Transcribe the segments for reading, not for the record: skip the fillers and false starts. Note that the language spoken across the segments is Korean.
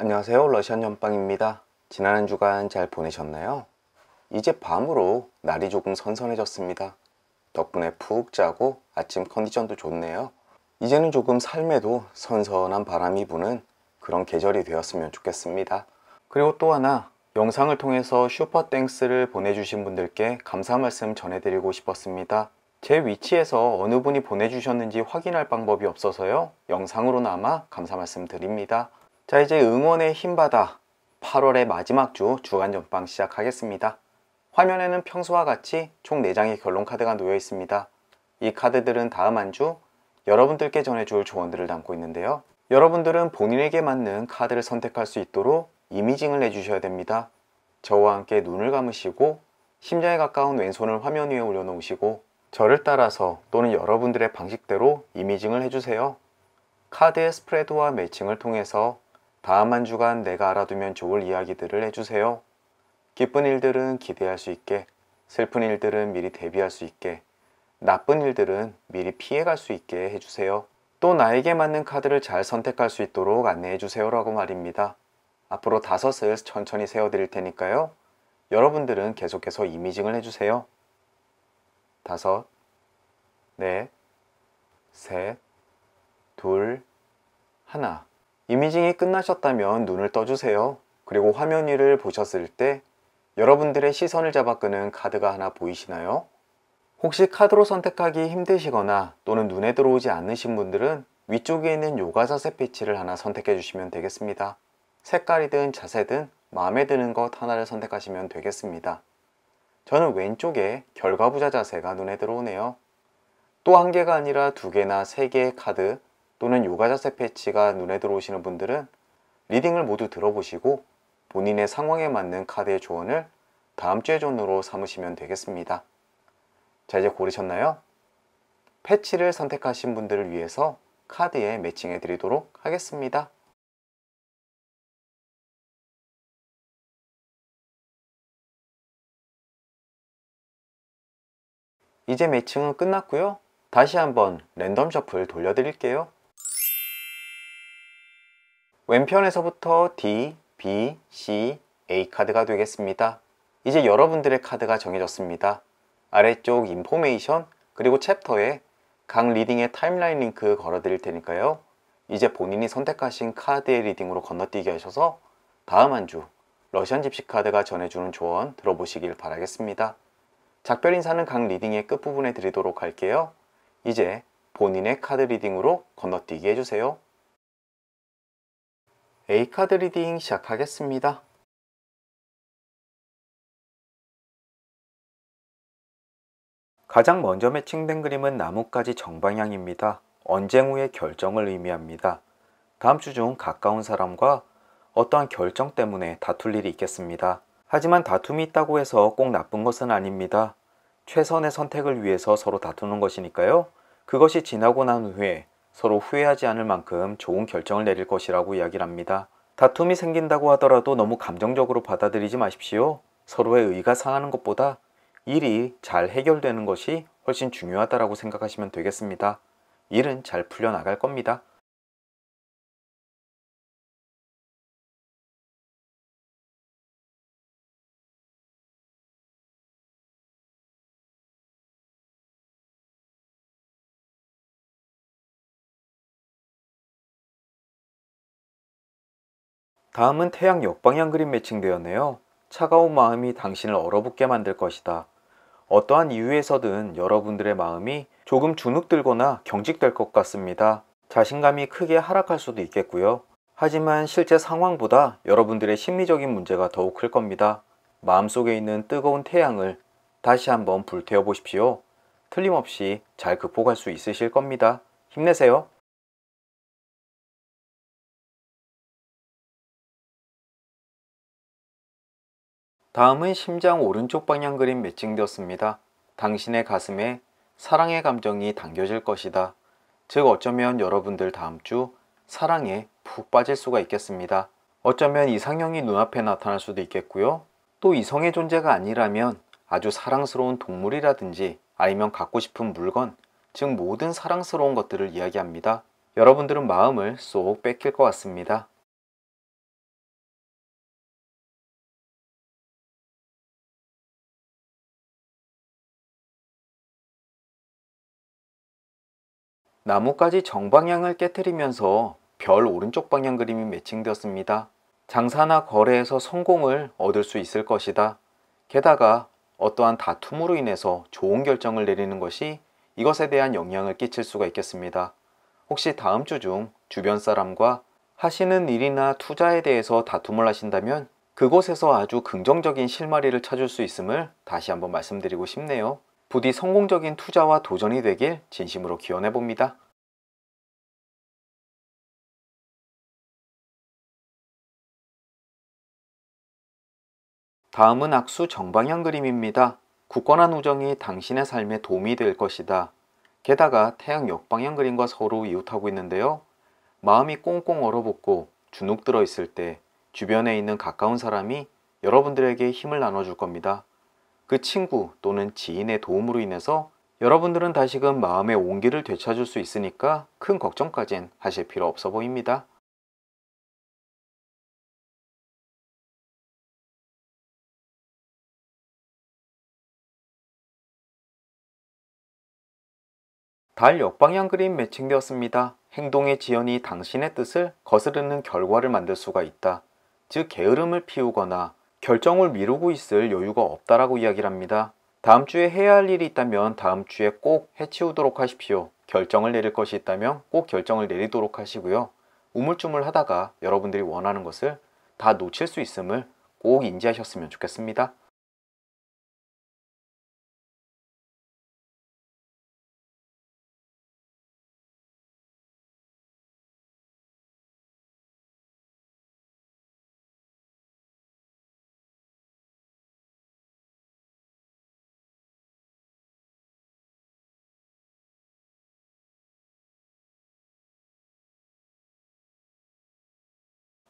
안녕하세요, 러시안 연빵입니다. 지난 한 주간 잘 보내셨나요? 이제 밤으로 날이 조금 선선해졌습니다. 덕분에 푹 자고 아침 컨디션도 좋네요. 이제는 조금 삶에도 선선한 바람이 부는 그런 계절이 되었으면 좋겠습니다. 그리고 또 하나, 영상을 통해서 슈퍼땡스를 보내주신 분들께 감사 말씀 전해드리고 싶었습니다. 제 위치에서 어느 분이 보내주셨는지 확인할 방법이 없어서요, 영상으로나마 감사 말씀 드립니다. 자, 이제 응원의 힘받아 8월의 마지막 주 주간 전빵 시작하겠습니다. 화면에는 평소와 같이 총 4장의 결론 카드가 놓여 있습니다. 이 카드들은 다음 한 주 여러분들께 전해줄 조언들을 담고 있는데요. 여러분들은 본인에게 맞는 카드를 선택할 수 있도록 이미징을 해주셔야 됩니다. 저와 함께 눈을 감으시고 심장에 가까운 왼손을 화면 위에 올려놓으시고 저를 따라서 또는 여러분들의 방식대로 이미징을 해주세요. 카드의 스프레드와 매칭을 통해서 다음 한 주간 내가 알아두면 좋을 이야기들을 해주세요. 기쁜 일들은 기대할 수 있게, 슬픈 일들은 미리 대비할 수 있게, 나쁜 일들은 미리 피해갈 수 있게 해주세요. 또 나에게 맞는 카드를 잘 선택할 수 있도록 안내해주세요 라고 말입니다. 앞으로 5을 천천히 세워드릴 테니까요, 여러분들은 계속해서 이미징을 해주세요. 5, 넷, 셋, 둘, 하나. 이미징이 끝나셨다면 눈을 떠주세요. 그리고 화면 위를 보셨을 때 여러분들의 시선을 잡아 끄는 카드가 하나 보이시나요? 혹시 카드로 선택하기 힘드시거나 또는 눈에 들어오지 않으신 분들은 위쪽에 있는 요가 자세 패치를 하나 선택해 주시면 되겠습니다. 색깔이든 자세든 마음에 드는 것 하나를 선택하시면 되겠습니다. 저는 왼쪽에 결과부자 자세가 눈에 들어오네요. 또 1개가 아니라 2개나 3개의 카드 또는 요가 자세 패치가 눈에 들어오시는 분들은 리딩을 모두 들어보시고 본인의 상황에 맞는 카드의 조언을 다음 주의 존으로 삼으시면 되겠습니다. 자, 이제 고르셨나요? 패치를 선택하신 분들을 위해서 카드에 매칭해 드리도록 하겠습니다. 이제 매칭은 끝났고요. 다시 한번 랜덤 셔플 돌려드릴게요. 왼편에서부터 D, B, C, A 카드가 되겠습니다. 이제 여러분들의 카드가 정해졌습니다. 아래쪽 인포메이션 그리고 챕터에 각 리딩의 타임라인 링크 걸어 드릴 테니까요, 이제 본인이 선택하신 카드의 리딩으로 건너뛰기 하셔서 다음 한 주 러시안 집시 카드가 전해주는 조언 들어보시길 바라겠습니다. 작별 인사는 각 리딩의 끝부분에 드리도록 할게요. 이제 본인의 카드 리딩으로 건너뛰기 해주세요. A카드 리딩 시작하겠습니다. 가장 먼저 매칭된 그림은 나뭇가지 정방향입니다. 언쟁 후의 결정을 의미합니다. 다음 주 중 가까운 사람과 어떠한 결정 때문에 다툴 일이 있겠습니다. 하지만 다툼이 있다고 해서 꼭 나쁜 것은 아닙니다. 최선의 선택을 위해서 서로 다투는 것이니까요, 그것이 지나고 난 후에 서로 후회하지 않을 만큼 좋은 결정을 내릴 것이라고 이야기를 합니다. 다툼이 생긴다고 하더라도 너무 감정적으로 받아들이지 마십시오. 서로의 의가 상하는 것보다 일이 잘 해결되는 것이 훨씬 중요하다고 생각하시면 되겠습니다. 일은 잘 풀려나갈 겁니다. 다음은 태양 역방향 그림 매칭되었네요. 차가운 마음이 당신을 얼어붙게 만들 것이다. 어떠한 이유에서든 여러분들의 마음이 조금 주눅들거나 경직될 것 같습니다. 자신감이 크게 하락할 수도 있겠고요. 하지만 실제 상황보다 여러분들의 심리적인 문제가 더욱 클 겁니다. 마음속에 있는 뜨거운 태양을 다시 한번 불태워 보십시오. 틀림없이 잘 극복할 수 있으실 겁니다. 힘내세요. 다음은 심장 오른쪽 방향 그림 매칭되었습니다. 당신의 가슴에 사랑의 감정이 담겨질 것이다. 즉 어쩌면 여러분들 다음 주 사랑에 푹 빠질 수가 있겠습니다. 어쩌면 이상형이 눈앞에 나타날 수도 있겠고요. 또 이성의 존재가 아니라면 아주 사랑스러운 동물이라든지 아니면 갖고 싶은 물건, 즉 모든 사랑스러운 것들을 이야기합니다. 여러분들은 마음을 쏙 뺏길 것 같습니다. 나뭇가지 정방향을 깨트리면서 별 오른쪽 방향 그림이 매칭되었습니다. 장사나 거래에서 성공을 얻을 수 있을 것이다. 게다가 어떠한 다툼으로 인해서 좋은 결정을 내리는 것이 이것에 대한 영향을 끼칠 수가 있겠습니다. 혹시 다음 주 중 주변 사람과 하시는 일이나 투자에 대해서 다툼을 하신다면 그곳에서 아주 긍정적인 실마리를 찾을 수 있음을 다시 한번 말씀드리고 싶네요. 부디 성공적인 투자와 도전이 되길 진심으로 기원해 봅니다. 다음은 악수 정방향 그림입니다. 굳건한 우정이 당신의 삶에 도움이 될 것이다. 게다가 태양 역방향 그림과 서로 이웃하고 있는데요. 마음이 꽁꽁 얼어붙고 주눅 들어 있을 때 주변에 있는 가까운 사람이 여러분들에게 힘을 나눠줄 겁니다. 그 친구 또는 지인의 도움으로 인해서 여러분들은 다시금 마음의 온기를 되찾을 수 있으니까 큰 걱정까진 하실 필요 없어 보입니다. 달 역방향 그림 매칭되었습니다. 행동의 지연이 당신의 뜻을 거스르는 결과를 만들 수가 있다. 즉 게으름을 피우거나 결정을 미루고 있을 여유가 없다라고 이야기를 합니다. 다음 주에 해야 할 일이 있다면 다음 주에 꼭 해치우도록 하십시오. 결정을 내릴 것이 있다면 꼭 결정을 내리도록 하시고요. 우물쭈물 하다가 여러분들이 원하는 것을 다 놓칠 수 있음을 꼭 인지하셨으면 좋겠습니다.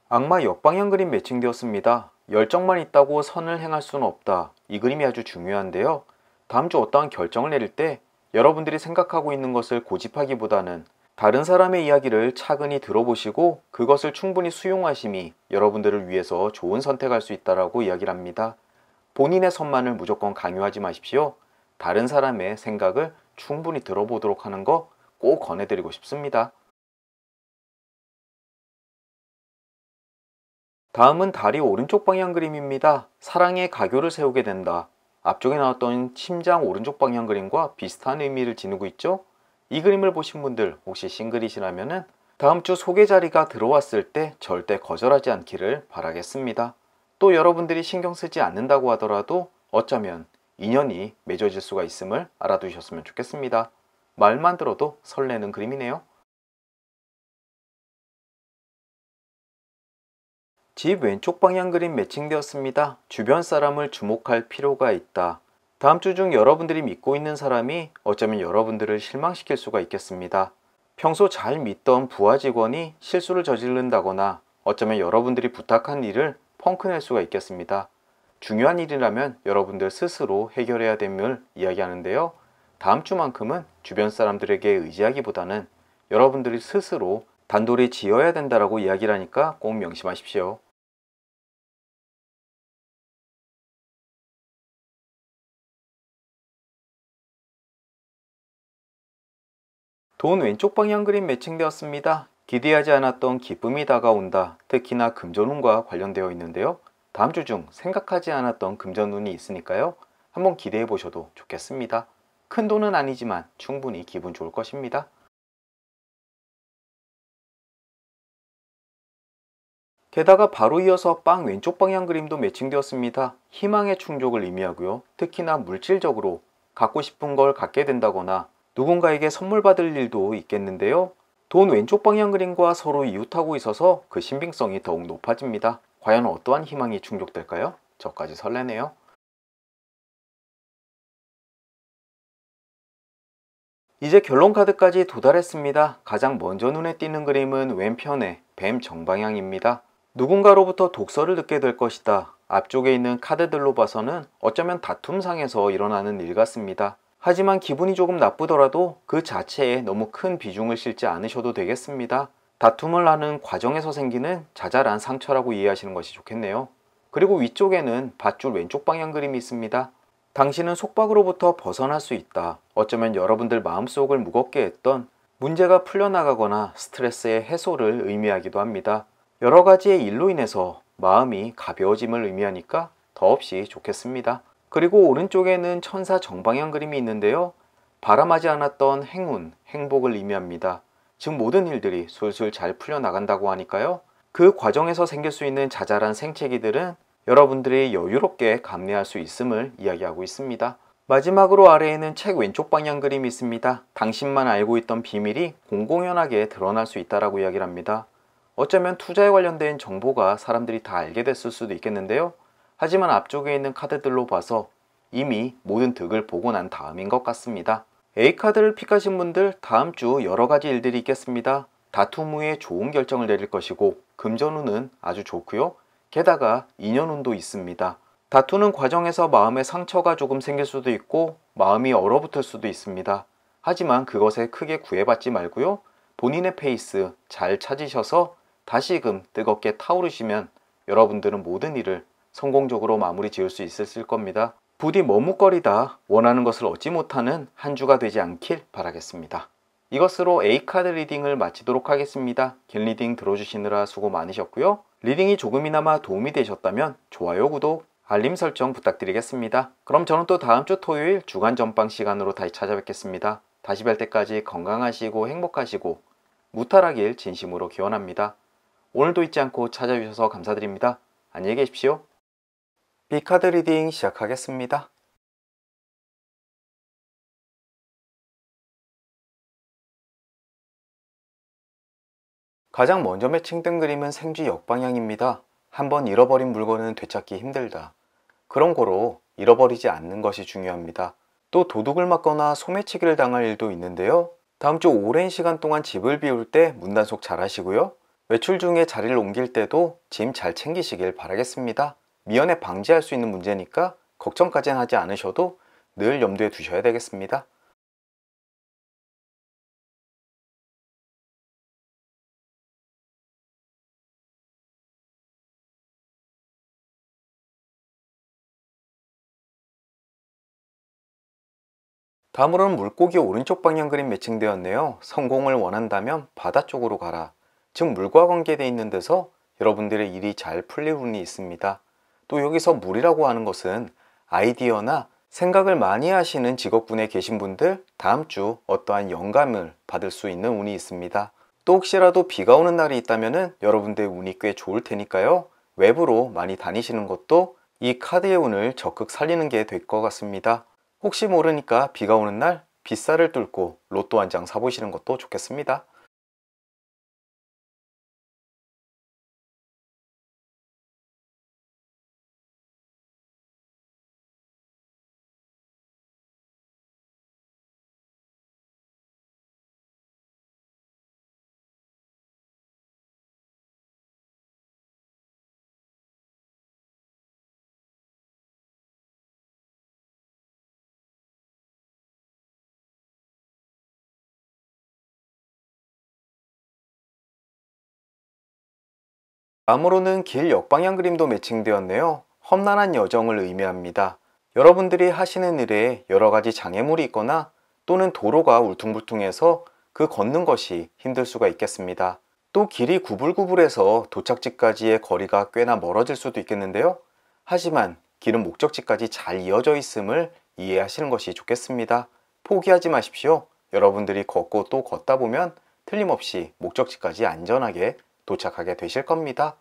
악마 역방향 그림 매칭되었습니다. 열정만 있다고 선을 행할 수는 없다. 이 그림이 아주 중요한데요. 다음 주 어떠한 결정을 내릴 때 여러분들이 생각하고 있는 것을 고집하기보다는 다른 사람의 이야기를 차근히 들어보시고 그것을 충분히 수용하심이 여러분들을 위해서 좋은 선택할 수 있다라고 이야기를 합니다. 본인의 선만을 무조건 강요하지 마십시오. 다른 사람의 생각을 충분히 들어보도록 하는 거 꼭 권해드리고 싶습니다. 다음은 다리 오른쪽 방향 그림입니다. 사랑의 가교를 세우게 된다. 앞쪽에 나왔던 심장 오른쪽 방향 그림과 비슷한 의미를 지니고 있죠? 이 그림을 보신 분들 혹시 싱글이시라면 다음 주 소개 자리가 들어왔을 때 절대 거절하지 않기를 바라겠습니다. 또 여러분들이 신경 쓰지 않는다고 하더라도 어쩌면 인연이 맺어질 수가 있음을 알아두셨으면 좋겠습니다. 말만 들어도 설레는 그림이네요. 집 왼쪽 방향 그림 매칭되었습니다. 주변 사람을 주목할 필요가 있다. 다음 주 중 여러분들이 믿고 있는 사람이 어쩌면 여러분들을 실망시킬 수가 있겠습니다. 평소 잘 믿던 부하 직원이 실수를 저지른다거나 어쩌면 여러분들이 부탁한 일을 펑크낼 수가 있겠습니다. 중요한 일이라면 여러분들 스스로 해결해야 됨을 이야기하는데요. 다음 주만큼은 주변 사람들에게 의지하기보다는 여러분들이 스스로 단돌이 지어야 된다라고 이야기를 하니까 꼭 명심하십시오. 돈 왼쪽 방향 그림 매칭되었습니다. 기대하지 않았던 기쁨이 다가온다. 특히나 금전운과 관련되어 있는데요. 다음 주 중 생각하지 않았던 금전운이 있으니까요. 한번 기대해 보셔도 좋겠습니다. 큰 돈은 아니지만 충분히 기분 좋을 것입니다. 게다가 바로 이어서 빵 왼쪽 방향 그림도 매칭되었습니다. 희망의 충족을 의미하고요. 특히나 물질적으로 갖고 싶은 걸 갖게 된다거나 누군가에게 선물 받을 일도 있겠는데요. 돈 왼쪽 방향 그림과 서로 이웃하고 있어서 그 신빙성이 더욱 높아집니다. 과연 어떠한 희망이 충족될까요? 저까지 설레네요. 이제 결론 카드까지 도달했습니다. 가장 먼저 눈에 띄는 그림은 왼편의 뱀 정방향입니다. 누군가로부터 독서를 듣게 될 것이다. 앞쪽에 있는 카드들로 봐서는 어쩌면 다툼상에서 일어나는 일 같습니다. 하지만 기분이 조금 나쁘더라도 그 자체에 너무 큰 비중을 싣지 않으셔도 되겠습니다. 다툼을 하는 과정에서 생기는 자잘한 상처라고 이해하시는 것이 좋겠네요. 그리고 위쪽에는 밧줄 왼쪽 방향 그림이 있습니다. 당신은 속박으로부터 벗어날 수 있다. 어쩌면 여러분들 마음속을 무겁게 했던 문제가 풀려나가거나 스트레스의 해소를 의미하기도 합니다. 여러 가지의 일로 인해서 마음이 가벼워짐을 의미하니까 더없이 좋겠습니다. 그리고 오른쪽에는 천사 정방향 그림이 있는데요. 바람하지 않았던 행운, 행복을 의미합니다. 즉 모든 일들이 술술 잘 풀려나간다고 하니까요. 그 과정에서 생길 수 있는 자잘한 생채기들은 여러분들이 여유롭게 감내할 수 있음을 이야기하고 있습니다. 마지막으로 아래에는 책 왼쪽 방향 그림이 있습니다. 당신만 알고 있던 비밀이 공공연하게 드러날 수 있다라고 이야기를 합니다. 어쩌면 투자에 관련된 정보가 사람들이 다 알게 됐을 수도 있겠는데요. 하지만 앞쪽에 있는 카드들로 봐서 이미 모든 득을 보고 난 다음인 것 같습니다. A카드를 픽하신 분들 다음 주 여러 가지 일들이 있겠습니다. 다툼 후에 좋은 결정을 내릴 것이고 금전운은 아주 좋고요. 게다가 인연운도 있습니다. 다투는 과정에서 마음의 상처가 조금 생길 수도 있고 마음이 얼어붙을 수도 있습니다. 하지만 그것에 크게 구애받지 말고요. 본인의 페이스 잘 찾으셔서 다시금 뜨겁게 타오르시면 여러분들은 모든 일을 성공적으로 마무리 지을 수 있을 겁니다. 부디 머뭇거리다 원하는 것을 얻지 못하는 한 주가 되지 않길 바라겠습니다. 이것으로 A카드 리딩을 마치도록 하겠습니다. 긴 리딩 들어주시느라 수고 많으셨고요. 리딩이 조금이나마 도움이 되셨다면 좋아요, 구독, 알림 설정 부탁드리겠습니다. 그럼 저는 또 다음 주 토요일 주간 전방 시간으로 다시 찾아뵙겠습니다. 다시 뵐 때까지 건강하시고 행복하시고 무탈하길 진심으로 기원합니다. 오늘도 잊지 않고 찾아주셔서 감사드립니다. 안녕히 계십시오. B카드 리딩 시작하겠습니다. 가장 먼저 매칭된 그림은 생쥐 역방향입니다. 한번 잃어버린 물건은 되찾기 힘들다. 그런 거로 잃어버리지 않는 것이 중요합니다. 또 도둑을 맞거나 소매치기를 당할 일도 있는데요. 다음 주 오랜 시간 동안 집을 비울 때 문단속 잘 하시고요. 외출 중에 자리를 옮길 때도 짐 잘 챙기시길 바라겠습니다. 미연에 방지할 수 있는 문제니까 걱정까지는 하지 않으셔도 늘 염두에 두셔야 되겠습니다. 다음으로는 물고기 오른쪽 방향 그림 매칭되었네요. 성공을 원한다면 바다 쪽으로 가라. 즉 물과 관계되어 있는 데서 여러분들의 일이 잘 풀릴 운이 있습니다. 또 여기서 물이라고 하는 것은 아이디어나 생각을 많이 하시는 직업군에 계신 분들 다음 주 어떠한 영감을 받을 수 있는 운이 있습니다. 또 혹시라도 비가 오는 날이 있다면 여러분들의 운이 꽤 좋을 테니까요. 외부로 많이 다니시는 것도 이 카드의 운을 적극 살리는 게 될 것 같습니다. 혹시 모르니까 비가 오는 날 빗살을 뚫고 로또 한 장 사보시는 것도 좋겠습니다. 다음으로는 길 역방향 그림도 매칭되었네요. 험난한 여정을 의미합니다. 여러분들이 하시는 일에 여러 가지 장애물이 있거나 또는 도로가 울퉁불퉁해서 그 걷는 것이 힘들 수가 있겠습니다. 또 길이 구불구불해서 도착지까지의 거리가 꽤나 멀어질 수도 있겠는데요. 하지만 길은 목적지까지 잘 이어져 있음을 이해하시는 것이 좋겠습니다. 포기하지 마십시오. 여러분들이 걷고 또 걷다 보면 틀림없이 목적지까지 안전하게 도착하게 되실 겁니다.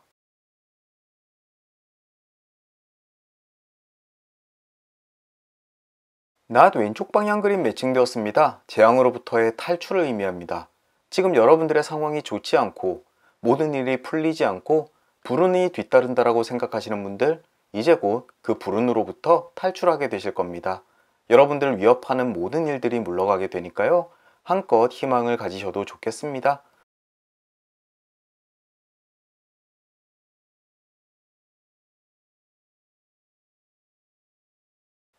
낮 왼쪽 방향 그림 매칭되었습니다. 재앙으로부터의 탈출을 의미합니다. 지금 여러분들의 상황이 좋지 않고 모든 일이 풀리지 않고 불운이 뒤따른다라고 생각하시는 분들 이제 곧 그 불운으로부터 탈출하게 되실 겁니다. 여러분들을 위협하는 모든 일들이 물러가게 되니까요. 한껏 희망을 가지셔도 좋겠습니다.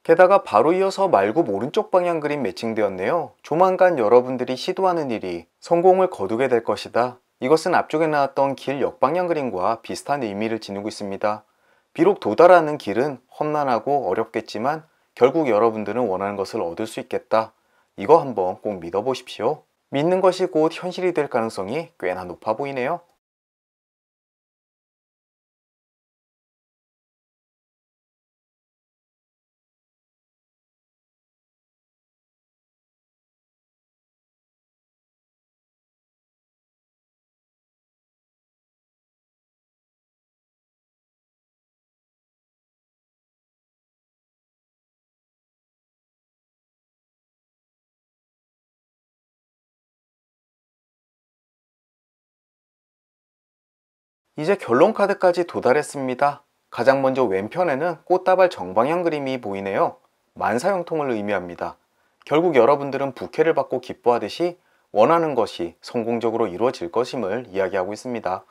게다가 바로 이어서 말굽 오른쪽 방향 그림 매칭되었네요. 조만간 여러분들이 시도하는 일이 성공을 거두게 될 것이다. 이것은 앞쪽에 나왔던 길 역방향 그림과 비슷한 의미를 지니고 있습니다. 비록 도달하는 길은 험난하고 어렵겠지만 결국 여러분들은 원하는 것을 얻을 수 있겠다. 이거 한번 꼭 믿어보십시오. 믿는 것이 곧 현실이 될 가능성이 꽤나 높아 보이네요. 이제 결론 카드까지 도달했습니다. 가장 먼저 왼편에는 꽃다발 정방향 그림이 보이네요. 만사형통을 의미합니다. 결국 여러분들은 부케를 받고 기뻐하듯이 원하는 것이 성공적으로 이루어질 것임을 이야기하고 있습니다.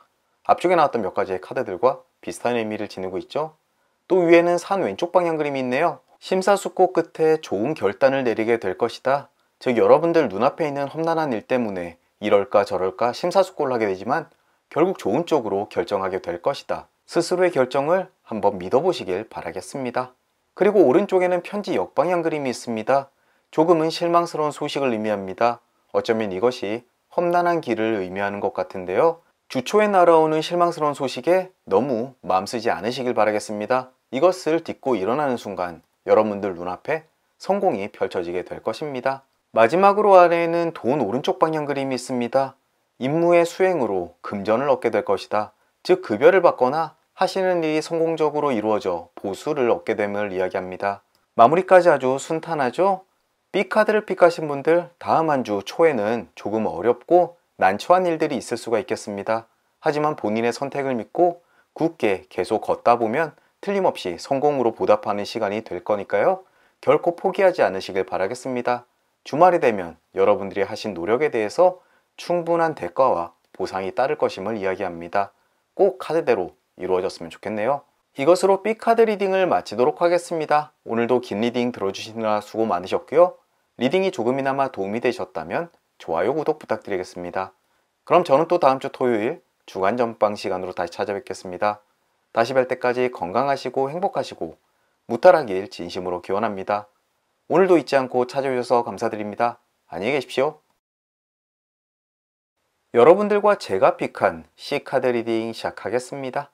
앞쪽에 나왔던 몇 가지의 카드들과 비슷한 의미를 지니고 있죠. 또 위에는 산 왼쪽 방향 그림이 있네요. 심사숙고 끝에 좋은 결단을 내리게 될 것이다. 즉 여러분들 눈앞에 있는 험난한 일 때문에 이럴까 저럴까 심사숙고를 하게 되지만 결국 좋은 쪽으로 결정하게 될 것이다. 스스로의 결정을 한번 믿어보시길 바라겠습니다. 그리고 오른쪽에는 편지 역방향 그림이 있습니다. 조금은 실망스러운 소식을 의미합니다. 어쩌면 이것이 험난한 길을 의미하는 것 같은데요. 주초에 날아오는 실망스러운 소식에 너무 마음 쓰지 않으시길 바라겠습니다. 이것을 딛고 일어나는 순간 여러분들 눈앞에 성공이 펼쳐지게 될 것입니다. 마지막으로 아래에는 돈 오른쪽 방향 그림이 있습니다. 임무의 수행으로 금전을 얻게 될 것이다. 즉 급여를 받거나 하시는 일이 성공적으로 이루어져 보수를 얻게 됨을 이야기합니다. 마무리까지 아주 순탄하죠? B카드를 픽하신 분들 다음 한 주 초에는 조금 어렵고 난처한 일들이 있을 수가 있겠습니다. 하지만 본인의 선택을 믿고 굳게 계속 걷다 보면 틀림없이 성공으로 보답하는 시간이 될 거니까요. 결코 포기하지 않으시길 바라겠습니다. 주말이 되면 여러분들이 하신 노력에 대해서 충분한 대가와 보상이 따를 것임을 이야기합니다. 꼭 카드대로 이루어졌으면 좋겠네요. 이것으로 B카드 리딩을 마치도록 하겠습니다. 오늘도 긴 리딩 들어주시느라 수고 많으셨고요. 리딩이 조금이나마 도움이 되셨다면 좋아요, 구독 부탁드리겠습니다. 그럼 저는 또 다음 주 토요일 주간 전방 시간으로 다시 찾아뵙겠습니다. 다시 뵐 때까지 건강하시고 행복하시고 무탈하길 진심으로 기원합니다. 오늘도 잊지 않고 찾아주셔서 감사드립니다. 안녕히 계십시오. 여러분들과 제가 픽한 C카드 리딩 시작하겠습니다.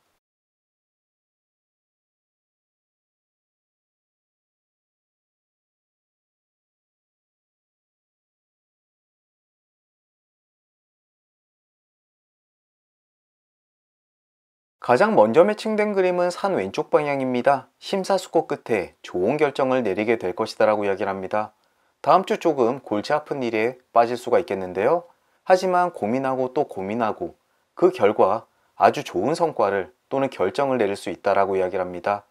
가장 먼저 매칭된 그림은 산 왼쪽 방향입니다. 심사숙고 끝에 좋은 결정을 내리게 될 것이다 라고 이야기를 합니다. 다음 주 조금 골치 아픈 일에 빠질 수가 있겠는데요. 하지만 고민하고 또 고민하고 그 결과 아주 좋은 성과를 또는 결정을 내릴 수 있다라고 이야기를 합니다.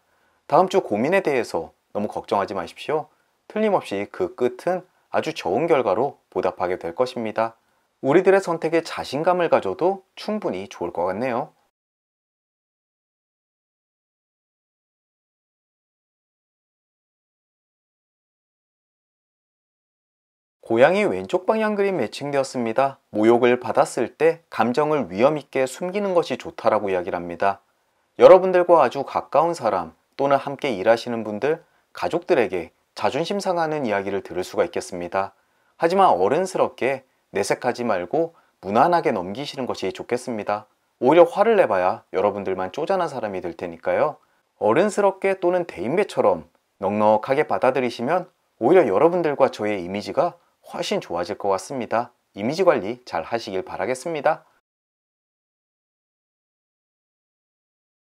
다음 주 고민에 대해서 너무 걱정하지 마십시오. 틀림없이 그 끝은 아주 좋은 결과로 보답하게 될 것입니다. 우리들의 선택에 자신감을 가져도 충분히 좋을 것 같네요. 고양이 왼쪽 방향 그림 매칭되었습니다. 모욕을 받았을 때 감정을 위험 있게 숨기는 것이 좋다라고 이야기를 합니다. 여러분들과 아주 가까운 사람 또는 함께 일하시는 분들, 가족들에게 자존심 상하는 이야기를 들을 수가 있겠습니다. 하지만 어른스럽게 내색하지 말고 무난하게 넘기시는 것이 좋겠습니다. 오히려 화를 내봐야 여러분들만 쪼잔한 사람이 될 테니까요. 어른스럽게 또는 대인배처럼 넉넉하게 받아들이시면 오히려 여러분들과 저의 이미지가 훨씬 좋아질 것 같습니다. 이미지 관리 잘 하시길 바라겠습니다.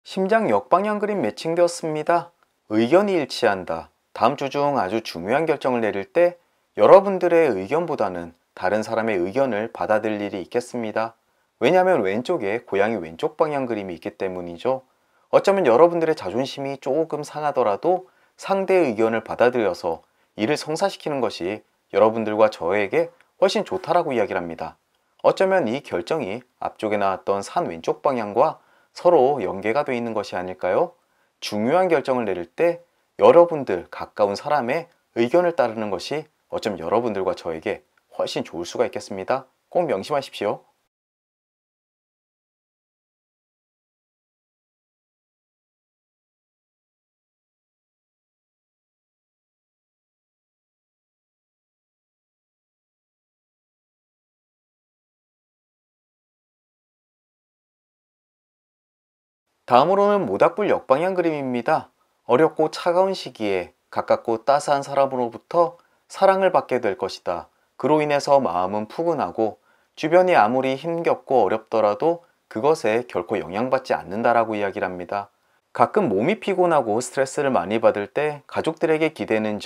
심장 역방향 그림 매칭되었습니다. 의견이 일치한다. 다음 주 중 아주 중요한 결정을 내릴 때 여러분들의 의견보다는 다른 사람의 의견을 받아들일 일이 있겠습니다. 왜냐하면 왼쪽에 고양이 왼쪽 방향 그림이 있기 때문이죠. 어쩌면 여러분들의 자존심이 조금 상하더라도 상대의 의견을 받아들여서 이를 성사시키는 것이 여러분들과 저에게 훨씬 좋다라고 이야기를 합니다. 어쩌면 이 결정이 앞쪽에 나왔던 산 왼쪽 방향과 서로 연계가 되어 있는 것이 아닐까요? 중요한 결정을 내릴 때 여러분들 가까운 사람의 의견을 따르는 것이 어쩌면 여러분들과 저에게 훨씬 좋을 수가 있겠습니다. 꼭 명심하십시오. 다음으로는 모닥불 역방향 그림입니다. 어렵고 차가운 시기에 가깝고 따스한 사람으로부터 사랑을 받게 될 것이다. 그로 인해서 마음은 푸근하고 주변이 아무리 힘겹고 어렵더라도 그것에 결코 영향받지 않는다라고 이야기를 합니다. 가끔 몸이 피곤하고 스트레스를 많이 받을 때 가족들에게 기대는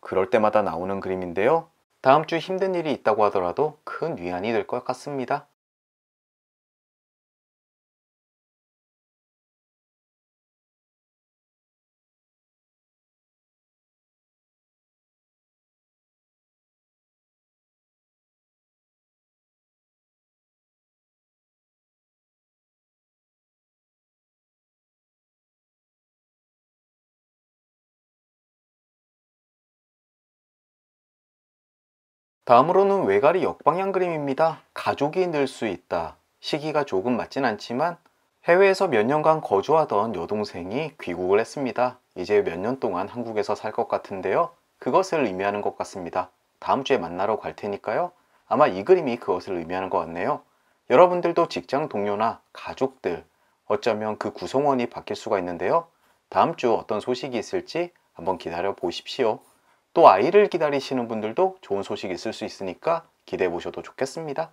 그럴 때마다 나오는 그림인데요. 다음 주 힘든 일이 있다고 하더라도 큰 위안이 될 것 같습니다. 다음으로는 외가리 역방향 그림입니다. 가족이 늘 수 있다. 시기가 조금 맞진 않지만 해외에서 몇 년간 거주하던 여동생이 귀국을 했습니다. 이제 몇 년 동안 한국에서 살 것 같은데요. 그것을 의미하는 것 같습니다. 다음 주에 만나러 갈 테니까요. 아마 이 그림이 그것을 의미하는 것 같네요. 여러분들도 직장 동료나 가족들, 어쩌면 그 구성원이 바뀔 수가 있는데요. 다음 주 어떤 소식이 있을지 한번 기다려 보십시오. 또 아이를 기다리시는 분들도 좋은 소식이 있을 수 있으니까 기대해 보셔도 좋겠습니다.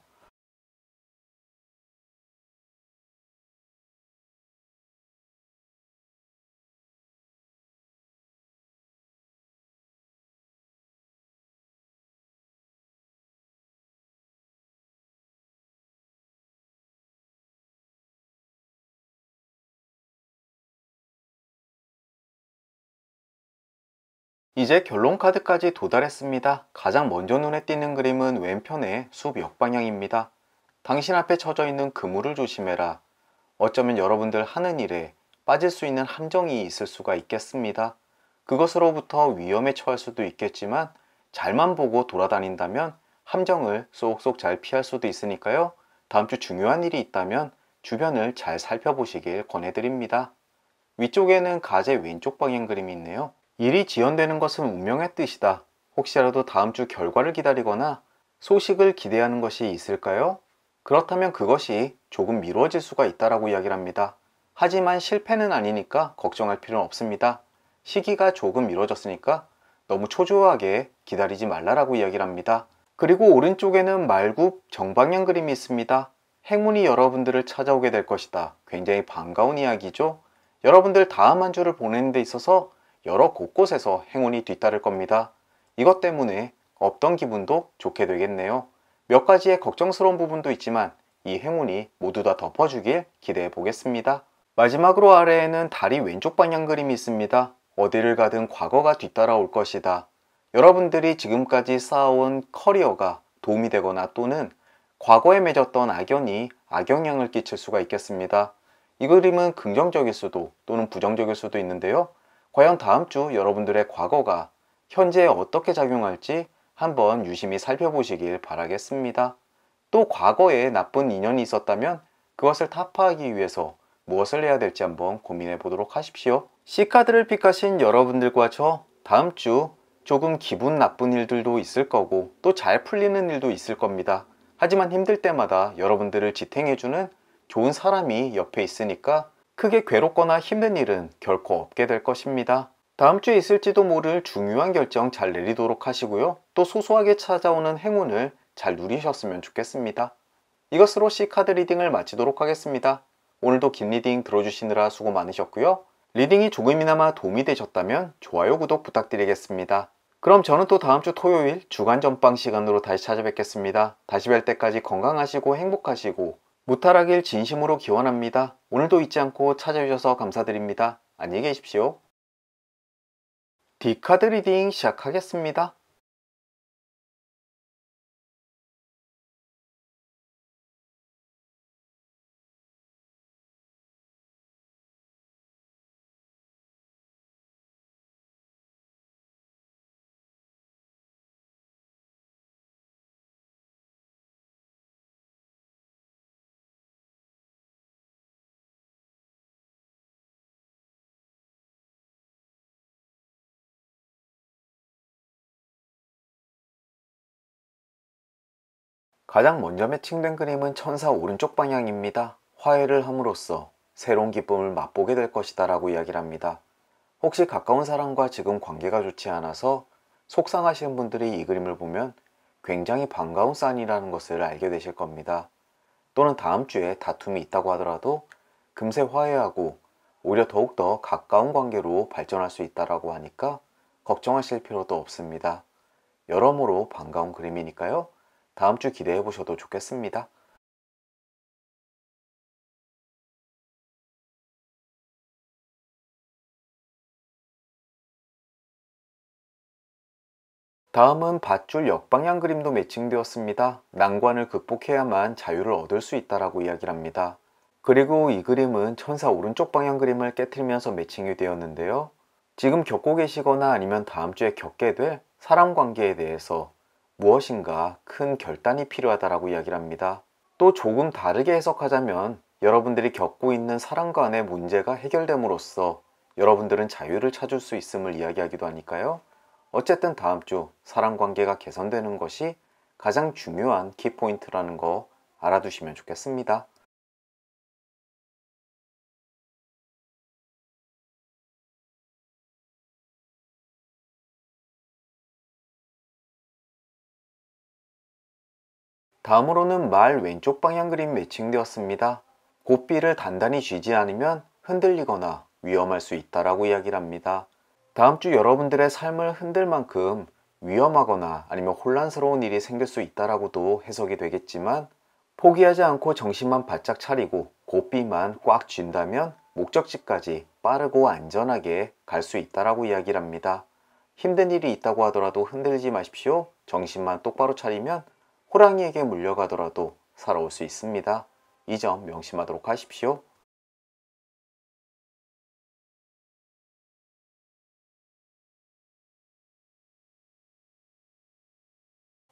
이제 결론 카드까지 도달했습니다. 가장 먼저 눈에 띄는 그림은 왼편의 숲 역방향입니다. 당신 앞에 처져 있는 그물을 조심해라. 어쩌면 여러분들 하는 일에 빠질 수 있는 함정이 있을 수가 있겠습니다. 그것으로부터 위험에 처할 수도 있겠지만 잘만 보고 돌아다닌다면 함정을 쏙쏙 잘 피할 수도 있으니까요. 다음 주 중요한 일이 있다면 주변을 잘 살펴보시길 권해드립니다. 위쪽에는 가제 왼쪽 방향 그림이 있네요. 일이 지연되는 것은 운명의 뜻이다. 혹시라도 다음 주 결과를 기다리거나 소식을 기대하는 것이 있을까요? 그렇다면 그것이 조금 미뤄질 수가 있다라고 이야기를 합니다. 하지만 실패는 아니니까 걱정할 필요는 없습니다. 시기가 조금 미뤄졌으니까 너무 초조하게 기다리지 말라라고 이야기를 합니다. 그리고 오른쪽에는 말굽 정방향 그림이 있습니다. 행운이 여러분들을 찾아오게 될 것이다. 굉장히 반가운 이야기죠. 여러분들 다음 한 주를 보내는 데 있어서 여러 곳곳에서 행운이 뒤따를 겁니다. 이것 때문에 없던 기분도 좋게 되겠네요. 몇 가지의 걱정스러운 부분도 있지만 이 행운이 모두 다 덮어주길 기대해 보겠습니다. 마지막으로 아래에는 다리 왼쪽 방향 그림이 있습니다. 어디를 가든 과거가 뒤따라올 것이다. 여러분들이 지금까지 쌓아온 커리어가 도움이 되거나 또는 과거에 맺었던 악연이 악영향을 끼칠 수가 있겠습니다. 이 그림은 긍정적일 수도 또는 부정적일 수도 있는데요. 과연 다음 주 여러분들의 과거가 현재에 어떻게 작용할지 한번 유심히 살펴보시길 바라겠습니다. 또 과거에 나쁜 인연이 있었다면 그것을 타파하기 위해서 무엇을 해야 될지 한번 고민해 보도록 하십시오. C카드를 픽하신 여러분들과 저 다음 주 조금 기분 나쁜 일들도 있을 거고 또 잘 풀리는 일도 있을 겁니다. 하지만 힘들 때마다 여러분들을 지탱해주는 좋은 사람이 옆에 있으니까 크게 괴롭거나 힘든 일은 결코 없게 될 것입니다. 다음 주에 있을지도 모를 중요한 결정 잘 내리도록 하시고요. 또 소소하게 찾아오는 행운을 잘 누리셨으면 좋겠습니다. 이것으로 C카드 리딩을 마치도록 하겠습니다. 오늘도 긴 리딩 들어주시느라 수고 많으셨고요. 리딩이 조금이나마 도움이 되셨다면 좋아요, 구독 부탁드리겠습니다. 그럼 저는 또 다음 주 토요일 주간 전방 시간으로 다시 찾아뵙겠습니다. 다시 뵐 때까지 건강하시고 행복하시고 무탈하길 진심으로 기원합니다. 오늘도 잊지 않고 찾아주셔서 감사드립니다. 안녕히 계십시오. D카드 리딩 시작하겠습니다. 가장 먼저 매칭된 그림은 천사 오른쪽 방향입니다. 화해를 함으로써 새로운 기쁨을 맛보게 될 것이다 라고 이야기를 합니다. 혹시 가까운 사람과 지금 관계가 좋지 않아서 속상하시는 분들이 이 그림을 보면 굉장히 반가운 사인이라는 것을 알게 되실 겁니다. 또는 다음 주에 다툼이 있다고 하더라도 금세 화해하고 오히려 더욱더 가까운 관계로 발전할 수 있다고 하니까 걱정하실 필요도 없습니다. 여러모로 반가운 그림이니까요. 다음 주 기대해 보셔도 좋겠습니다. 다음은 밧줄 역방향 그림도 매칭되었습니다. 난관을 극복해야만 자유를 얻을 수 있다라고 이야기를 합니다. 그리고 이 그림은 천사 오른쪽 방향 그림을 깨트리면서 매칭이 되었는데요. 지금 겪고 계시거나 아니면 다음 주에 겪게 될 사람 관계에 대해서 무엇인가 큰 결단이 필요하다라고 이야기를 합니다. 또 조금 다르게 해석하자면 여러분들이 겪고 있는 사람 간의 문제가 해결됨으로써 여러분들은 자유를 찾을 수 있음을 이야기하기도 하니까요. 어쨌든 다음 주 사람 관계가 개선되는 것이 가장 중요한 키포인트라는 거 알아두시면 좋겠습니다. 다음으로는 말 왼쪽 방향 그림 매칭되었습니다. 고삐를 단단히 쥐지 않으면 흔들리거나 위험할 수 있다라고 이야기를 합니다. 다음 주 여러분들의 삶을 흔들 만큼 위험하거나 아니면 혼란스러운 일이 생길 수 있다라고도 해석이 되겠지만 포기하지 않고 정신만 바짝 차리고 고삐만 꽉 쥔다면 목적지까지 빠르고 안전하게 갈 수 있다라고 이야기를 합니다. 힘든 일이 있다고 하더라도 흔들리지 마십시오. 정신만 똑바로 차리면 호랑이에게 물려가더라도 살아올 수 있습니다. 이 점 명심하도록 하십시오.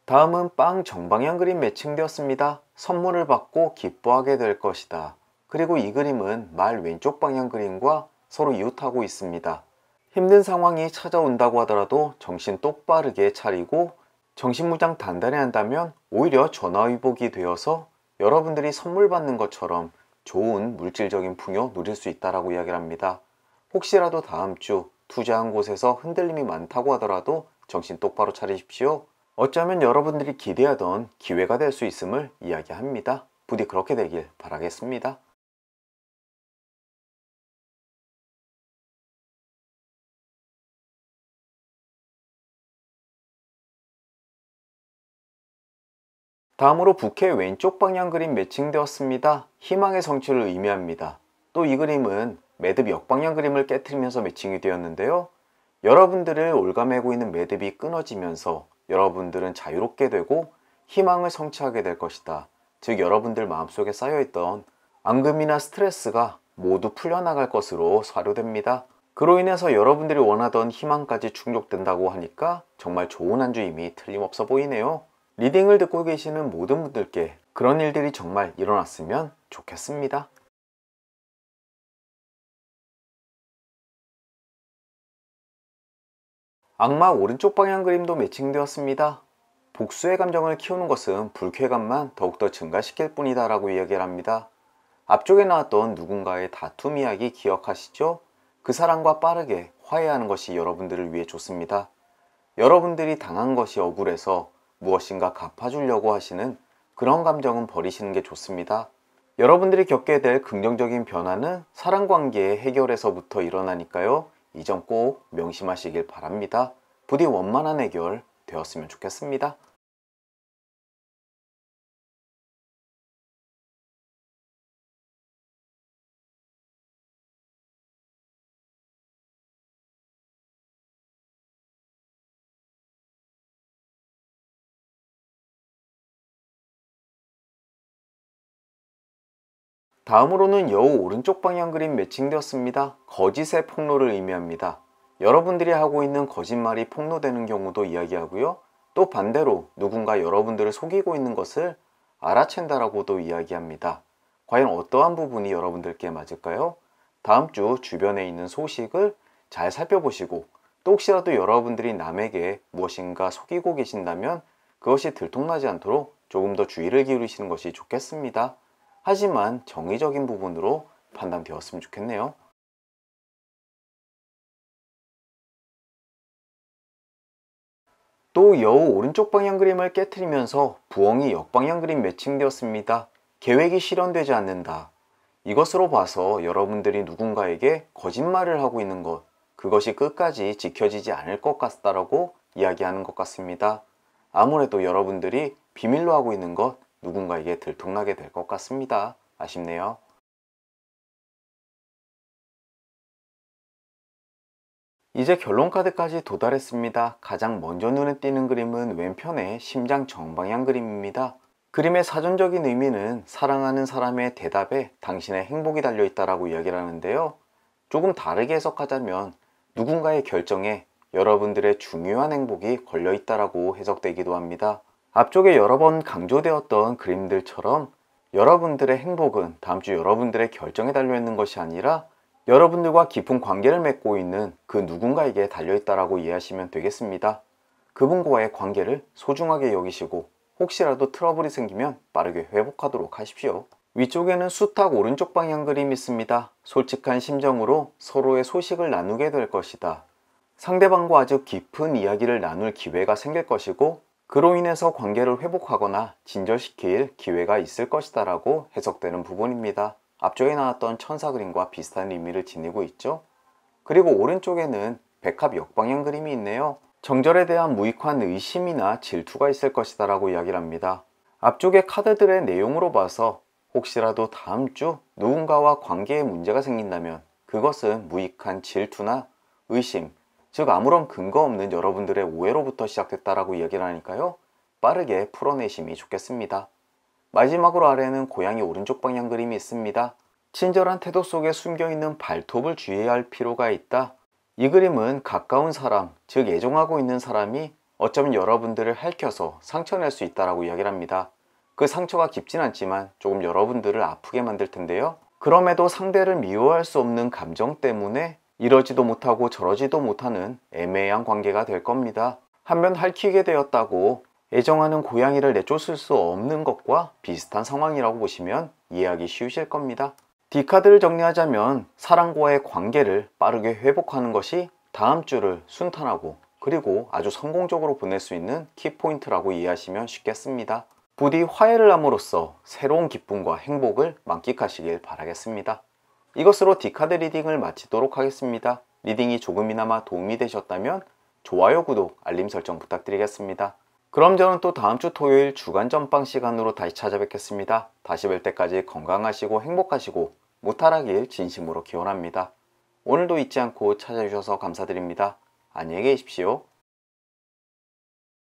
다음은 빵 정방향 그림 매칭되었습니다. 선물을 받고 기뻐하게 될 것이다. 그리고 이 그림은 말 왼쪽 방향 그림과 서로 이웃하고 있습니다. 힘든 상황이 찾아온다고 하더라도 정신 똑바르게 차리고 정신무장 단단히 한다면 오히려 전화위복이 되어서 여러분들이 선물 받는 것처럼 좋은 물질적인 풍요 누릴 수 있다라고 이야기를 합니다. 혹시라도 다음 주 투자한 곳에서 흔들림이 많다고 하더라도 정신 똑바로 차리십시오. 어쩌면 여러분들이 기대하던 기회가 될 수 있음을 이야기합니다. 부디 그렇게 되길 바라겠습니다. 다음으로 부캐 왼쪽 방향 그림 매칭되었습니다. 희망의 성취를 의미합니다. 또 이 그림은 매듭 역방향 그림을 깨트리면서 매칭이 되었는데요. 여러분들을 올가매고 있는 매듭이 끊어지면서 여러분들은 자유롭게 되고 희망을 성취하게 될 것이다. 즉 여러분들 마음속에 쌓여있던 앙금이나 스트레스가 모두 풀려나갈 것으로 사료됩니다. 그로 인해서 여러분들이 원하던 희망까지 충족된다고 하니까 정말 좋은 한 주임이 틀림없어 보이네요. 리딩을 듣고 계시는 모든 분들께 그런 일들이 정말 일어났으면 좋겠습니다. 악마 오른쪽 방향 그림도 매칭되었습니다. 복수의 감정을 키우는 것은 불쾌감만 더욱더 증가시킬 뿐이다 라고 이야기를 합니다. 앞쪽에 나왔던 누군가의 다툼 이야기 기억하시죠? 그 사람과 빠르게 화해하는 것이 여러분들을 위해 좋습니다. 여러분들이 당한 것이 억울해서 무엇인가 갚아주려고 하시는 그런 감정은 버리시는 게 좋습니다. 여러분들이 겪게 될 긍정적인 변화는 사랑관계의 해결에서부터 일어나니까요. 이 점 꼭 명심하시길 바랍니다. 부디 원만한 해결 되었으면 좋겠습니다. 다음으로는 여우 오른쪽 방향 그림 매칭되었습니다. 거짓의 폭로를 의미합니다. 여러분들이 하고 있는 거짓말이 폭로되는 경우도 이야기하고요. 또 반대로 누군가 여러분들을 속이고 있는 것을 알아챈다라고도 이야기합니다. 과연 어떠한 부분이 여러분들께 맞을까요? 다음 주 주변에 있는 소식을 잘 살펴보시고 또 혹시라도 여러분들이 남에게 무엇인가 속이고 계신다면 그것이 들통나지 않도록 조금 더 주의를 기울이시는 것이 좋겠습니다. 하지만 정의적인 부분으로 판단되었으면 좋겠네요. 또 여우 오른쪽 방향 그림을 깨트리면서 부엉이 역방향 그림 매칭되었습니다. 계획이 실현되지 않는다. 이것으로 봐서 여러분들이 누군가에게 거짓말을 하고 있는 것, 그것이 끝까지 지켜지지 않을 것 같다라고 이야기하는 것 같습니다. 아무래도 여러분들이 비밀로 하고 있는 것 누군가에게 들통나게 될 것 같습니다. 아쉽네요. 이제 결론 카드까지 도달했습니다. 가장 먼저 눈에 띄는 그림은 왼편의 심장 정방향 그림입니다. 그림의 사전적인 의미는 사랑하는 사람의 대답에 당신의 행복이 달려있다라고 이야기를 하는데요. 조금 다르게 해석하자면 누군가의 결정에 여러분들의 중요한 행복이 걸려있다라고 해석되기도 합니다. 앞쪽에 여러 번 강조되었던 그림들처럼 여러분들의 행복은 다음 주 여러분들의 결정에 달려있는 것이 아니라 여러분들과 깊은 관계를 맺고 있는 그 누군가에게 달려있다라고 이해하시면 되겠습니다. 그분과의 관계를 소중하게 여기시고 혹시라도 트러블이 생기면 빠르게 회복하도록 하십시오. 위쪽에는 수탉 오른쪽 방향 그림이 있습니다. 솔직한 심정으로 서로의 소식을 나누게 될 것이다. 상대방과 아주 깊은 이야기를 나눌 기회가 생길 것이고 그로 인해서 관계를 회복하거나 진절시킬 기회가 있을 것이다 라고 해석되는 부분입니다. 앞쪽에 나왔던 천사 그림과 비슷한 의미를 지니고 있죠. 그리고 오른쪽에는 백합 역방향 그림이 있네요. 정절에 대한 무익한 의심이나 질투가 있을 것이다 라고 이야기를 합니다. 앞쪽의 카드들의 내용으로 봐서 혹시라도 다음 주 누군가와 관계에 문제가 생긴다면 그것은 무익한 질투나 의심, 즉 아무런 근거 없는 여러분들의 오해로부터 시작됐다라고 이야기를 하니까요. 빠르게 풀어내심이 좋겠습니다. 마지막으로 아래에는 고양이 오른쪽 방향 그림이 있습니다. 친절한 태도 속에 숨겨있는 발톱을 주의해야 할 필요가 있다. 이 그림은 가까운 사람, 즉 애정하고 있는 사람이 어쩌면 여러분들을 핥혀서 상처낼 수 있다라고 이야기를 합니다. 그 상처가 깊진 않지만 조금 여러분들을 아프게 만들 텐데요. 그럼에도 상대를 미워할 수 없는 감정 때문에 이러지도 못하고 저러지도 못하는 애매한 관계가 될 겁니다. 한번 핥히게 되었다고 애정하는 고양이를 내쫓을 수 없는 것과 비슷한 상황이라고 보시면 이해하기 쉬우실 겁니다. D카드를 정리하자면 사랑과의 관계를 빠르게 회복하는 것이 다음 주를 순탄하고 그리고 아주 성공적으로 보낼 수 있는 키포인트라고 이해하시면 쉽겠습니다. 부디 화해를 함으로써 새로운 기쁨과 행복을 만끽하시길 바라겠습니다. 이것으로 D카드 리딩을 마치도록 하겠습니다. 리딩이 조금이나마 도움이 되셨다면 좋아요, 구독, 알림 설정 부탁드리겠습니다. 그럼 저는 또 다음 주 토요일 주간 전빵 시간으로 다시 찾아뵙겠습니다. 다시 뵐 때까지 건강하시고 행복하시고 무탈하길 진심으로 기원합니다. 오늘도 잊지 않고 찾아주셔서 감사드립니다. 안녕히 계십시오.